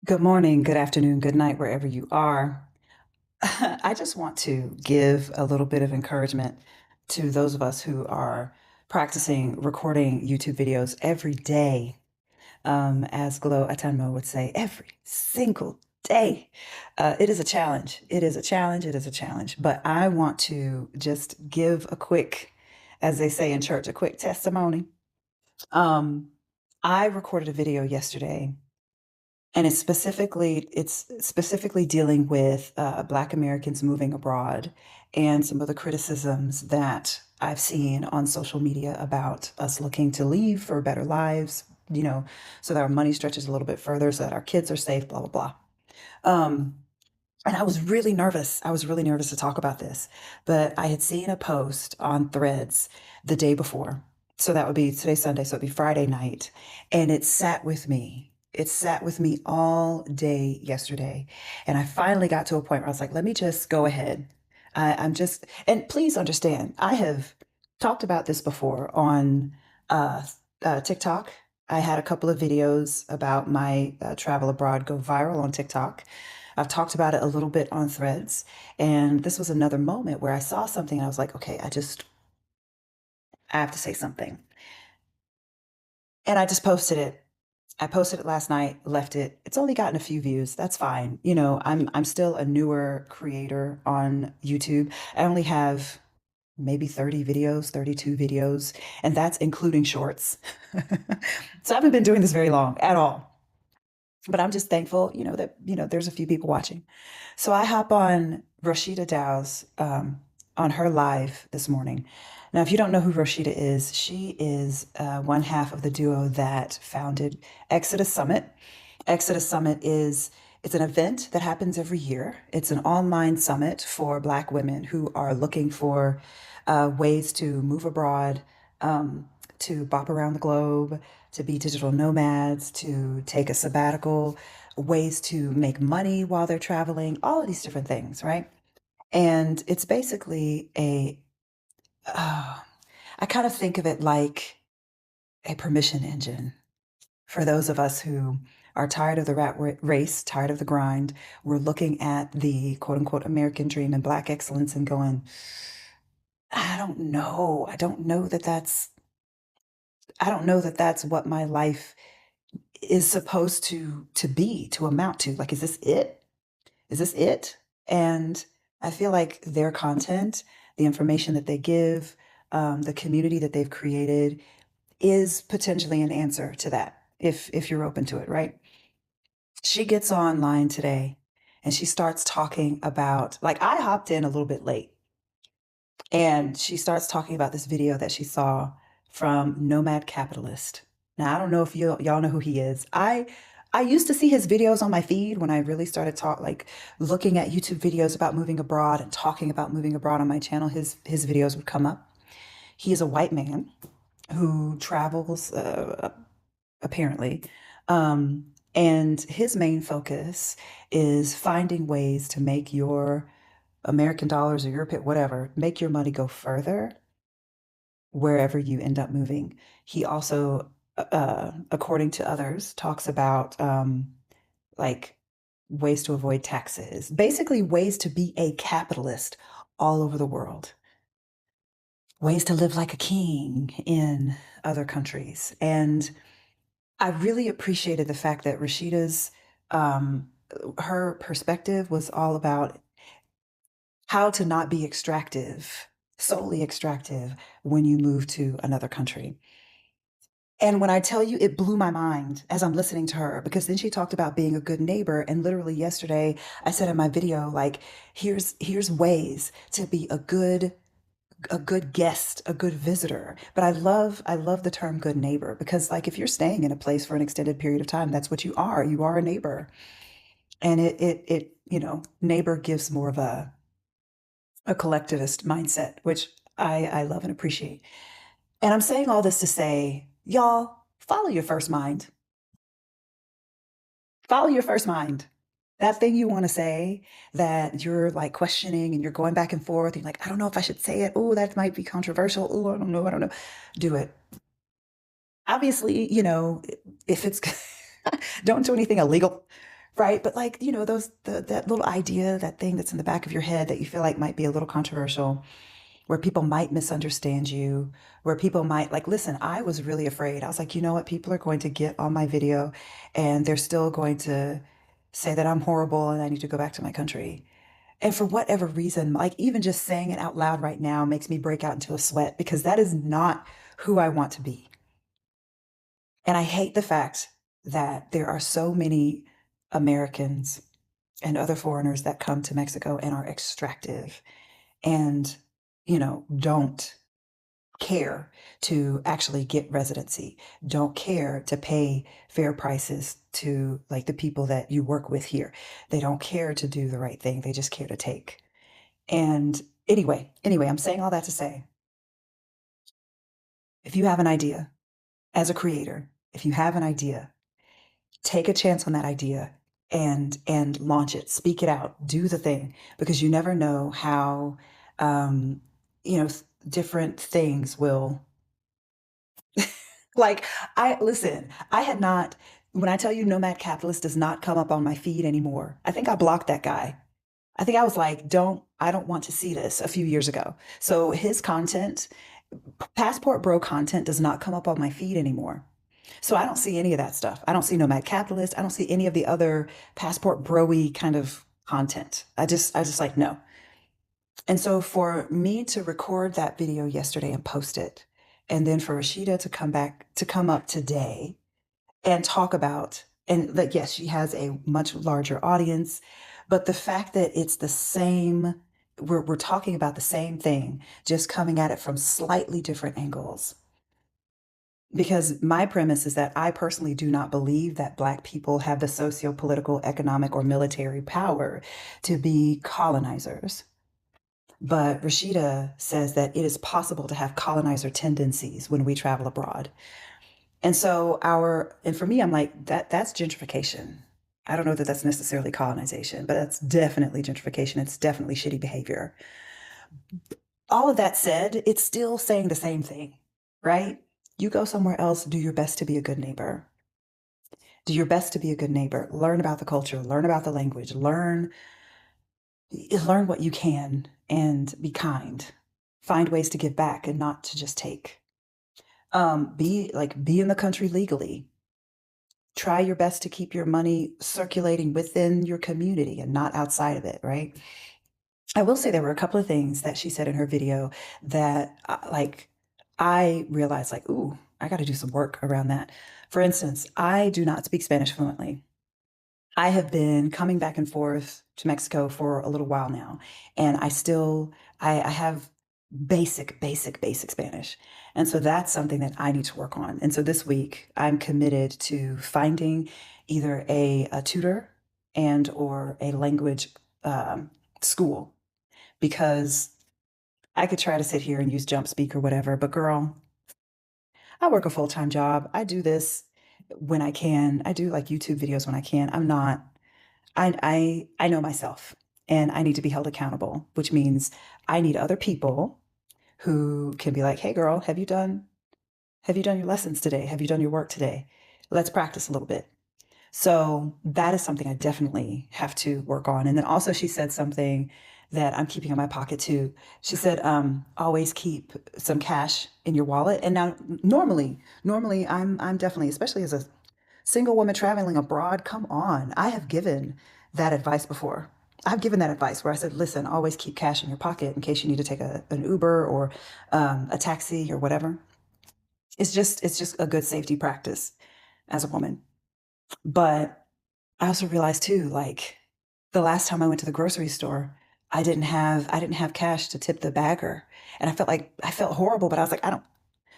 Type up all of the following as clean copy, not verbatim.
Good morning, good afternoon, good night, wherever you are. I just want to give a little bit of encouragement to those of us who are practicing recording YouTube videos every day. As Glow Atanmo would say, every single day. It is a challenge. It is a challenge. It is a challenge. But I want to just give a quick, as they say in church, a quick testimony. Um, I recorded a video yesterday and it's specifically dealing with Black Americans moving abroad and some of the criticisms that I've seen on social media about us looking to leave for better lives, so that our money stretches a little bit further, so that our kids are safe, blah, blah, blah. Um, and I was really nervous. I was really nervous to talk about this, but I had seen a post on Threads the day before. So that would be today's Sunday, so it'd be Friday night. And it sat with me. It sat with me all day yesterday. And I finally got to a point where I was like, let me just go ahead. And please understand, I have talked about this before on uh, TikTok. I had a couple of videos about my travel abroad go viral on TikTok. I've talked about it a little bit on Threads. And this was another moment where I saw something and I was like, okay, I have to say something. And I just posted it. I posted it last night, left it. It's only gotten a few views. That's fine. I'm still a newer creator on YouTube. I only have maybe 30 videos, 32 videos, and that's including shorts. So I haven't been doing this very long at all. But I'm just thankful, that, there's a few people watching. So I hop on Rashida Dow's on her live this morning. Now, if you don't know who Rashida is, she is one half of the duo that founded Exodus Summit. Exodus Summit it's an event that happens every year. It's an online summit for Black women who are looking for ways to move abroad, to bop around the globe, to be digital nomads, to take a sabbatical, ways to make money while they're traveling, all of these different things, right? And it's basically uh, I kind of think of it like a permission engine for those of us who are tired of the race, tired of the grind. We're looking at the quote unquote American dream and Black excellence and going, I don't know. I don't know that that's what my life is supposed to be, to amount to. Like, is this it? Is this it? And I feel like their content, the information that they give, the community that they've created is potentially an answer to that if you're open to it, right? She gets online today and she starts talking about, like, I hopped in a little bit late, and she starts talking about this video that she saw from Nomad Capitalist. Now, I don't know if y'all know who he is. I used to see his videos on my feed when I really started looking at YouTube videos about moving abroad and talking about moving abroad on my channel. His videos would come up. He is a white man who travels, apparently. And his main focus is finding ways to make your American dollars or Europe, whatever, make your money go further wherever you end up moving. He also, according to others, talks about like ways to avoid taxes, basically, ways to be a capitalist all over the world, ways to live like a king in other countries. And I really appreciated the fact that Rashida's um, her perspective was all about how to not be extractive, solely extractive when you move to another country. And when I tell you, it blew my mind as I'm listening to her, because then she talked about being a good neighbor. And literally yesterday, I said in my video, like, here's ways to be a good guest, a good visitor. But I love the term good neighbor, because, like, if you're staying in a place for an extended period of time, that's what you are. You are a neighbor. And neighbor gives more of a collectivist mindset, which I love and appreciate. And I'm saying all this to say, y'all, follow your first mind. Follow your first mind. That thing you want to say that you're like questioning and you're going back and forth. You're like, I don't know if I should say it. Oh, that might be controversial. Oh, I don't know. I don't know. Do it. Obviously, if it's, don't do anything illegal. right? But like, those that little idea, that thing that's in the back of your head that you feel like might be a little controversial, where people might misunderstand you, where people might like, listen, I was really afraid. I was like, you know what? People are going to get on my video and they're still going to say that I'm horrible and I need to go back to my country. And for whatever reason, like even just saying it out loud right now makes me break out into a sweat because that is not who I want to be. And I hate the fact that there are so many Americans and other foreigners that come to Mexico and are extractive and, don't care to actually get residency, don't care to pay fair prices to like the people that you work with here. They don't care to do the right thing. They just care to take. And anyway, I'm saying all that to say, if you have an idea as a creator, if you have an idea, take a chance on that idea and launch it, speak it out, do the thing, because you never know how um, different things will like I listen, I had not when I tell you Nomad Capitalist does not come up on my feed anymore. I think I blocked that guy. I think I was like, I don't want to see this a few years ago. So his content, Passport Bro content does not come up on my feed anymore. So I don't see any of that stuff. I don't see Nomad Capitalist. I don't see any of the other Passport Bro-y kind of content. I just like, no. And so for me to record that video yesterday and post it, and then for Rashida to come up today and talk about, and like, yes, she has a much larger audience, but the fact that it's the same, we're talking about the same thing, just coming at it from slightly different angles. Because my premise is that I personally do not believe that Black people have the socio-political, economic, or military power to be colonizers. But Rashida says that it is possible to have colonizer tendencies when we travel abroad. And so and for me, I'm like, that's gentrification. I don't know that that's necessarily colonization, but that's definitely gentrification. It's definitely shitty behavior. All of that said, it's still saying the same thing, right? You go somewhere else, do your best to be a good neighbor. Do your best to be a good neighbor. Learn about the culture, learn about the language, learn what you can and be kind. Find ways to give back and not to just take. Be in the country legally. Try your best to keep your money circulating within your community and not outside of it, right? I will say there were a couple of things that she said in her video that I realized like, ooh, I got to do some work around that. For instance, I do not speak Spanish fluently. I have been coming back and forth to Mexico for a little while now, and I have basic Spanish. And so that's something that I need to work on. And so this week I'm committed to finding either a tutor and or a language school because I could try to sit here and use Jump Speak or whatever, but girl, I work a full-time job. I do this when I can. I do like YouTube videos when I can. I know myself and I need to be held accountable, which means I need other people who can be like, "Hey girl, have you done your lessons today? Have you done your work today? Let's practice a little bit." So that is something I definitely have to work on. And then also she said something that I'm keeping in my pocket too. She said, always keep some cash in your wallet. And now normally I'm definitely, especially as a single woman traveling abroad, come on. I have given that advice before. I've given that advice where I said, listen, always keep cash in your pocket in case you need to take an Uber or a taxi or whatever. It's just a good safety practice as a woman. But I also realized too, like the last time I went to the grocery store, I didn't have cash to tip the bagger. And I felt horrible, but I was like,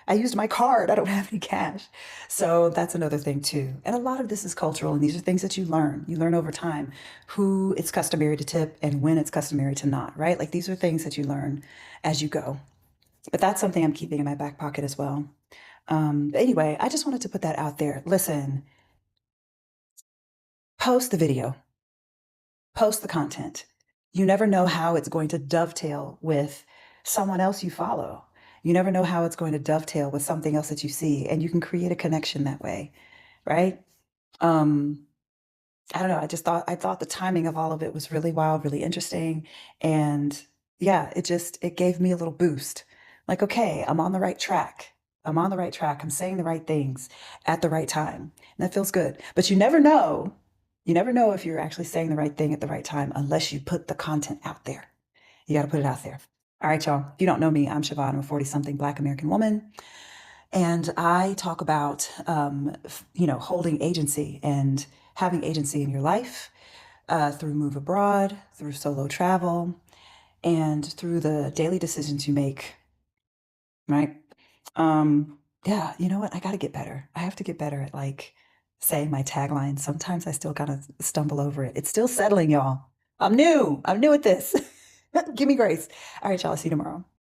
I used my card. I don't have any cash. So that's another thing too. And a lot of this is cultural and these are things that you learn. You learn over time who it's customary to tip and when it's customary to not, right? Like these are things that you learn as you go. But that's something I'm keeping in my back pocket as well. Anyway, I just wanted to put that out there. Listen, post the video, post the content. You never know how it's going to dovetail with someone else you follow. You never know how it's going to dovetail with something else that you see, and you can create a connection that way, right? Um, I don't know, I thought the timing of all of it was really wild, really interesting, and yeah, it gave me a little boost. Like, "Okay, I'm on the right track. I'm on the right track. I'm saying the right things at the right time." And that feels good. But you never know if you're actually saying the right thing at the right time unless you put the content out there. You gotta put it out there. All right, y'all. If you don't know me, I'm Siobhan. I'm a 40-something Black American woman, and I talk about, holding agency and having agency in your life through move abroad, through solo travel, and through the daily decisions you make, right? Yeah, you know what? I got to get better. I have to get better at like saying my tagline. Sometimes I still kind of stumble over it. It's still settling, y'all. I'm new. I'm new at this. Give me grace. All right, y'all. I'll see you tomorrow.